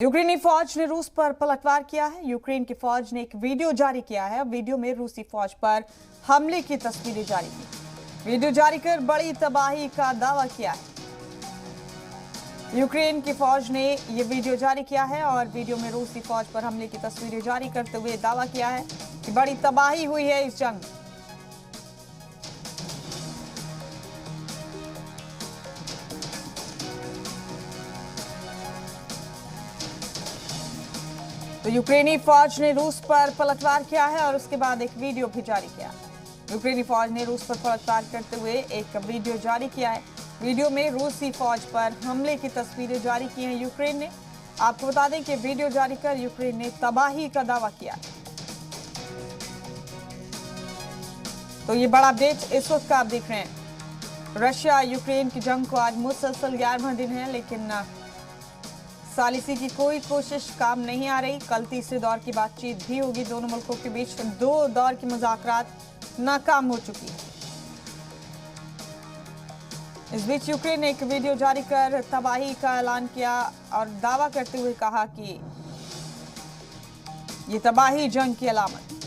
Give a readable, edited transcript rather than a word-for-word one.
यूक्रेनी फौज ने रूस पर पलटवार किया है। यूक्रेन की फौज ने एक वीडियो जारी किया है। वीडियो में रूसी फौज पर हमले की तस्वीरें जारी की। वीडियो जारी कर बड़ी तबाही का दावा किया है। यूक्रेन की फौज ने यह वीडियो जारी किया है और वीडियो में रूसी फौज पर हमले की तस्वीरें जारी करते हुए दावा किया है कि बड़ी तबाही हुई है इस जंग में। तो यूक्रेनी फौज ने रूस पर पलटवार किया है और उसके बाद एक वीडियो भी जारी किया। यूक्रेनी फौज ने रूस पर पलटवार करते हुए एक वीडियो जारी किया है। वीडियो में रूसी फौज पर हमले की तस्वीरें जारी की हैं यूक्रेन ने। आपको बता दें कि वीडियो जारी कर यूक्रेन ने तबाही का दावा किया है। तो ये बड़ा अपडेट इस वक्त आप देख रहे हैं। रशिया यूक्रेन की जंग को आज मुसलसल 11वां दिन है, लेकिन सालिसी की कोई कोशिश काम नहीं आ रही। कल तीसरे दौर की बातचीत भी होगी। दोनों मुल्कों के बीच 2 दौर की मुज़ाकरात नाकाम हो चुकी है। इस बीच यूक्रेन ने एक वीडियो जारी कर तबाही का ऐलान किया और दावा करते हुए कहा कि ये तबाही जंग की अलामत।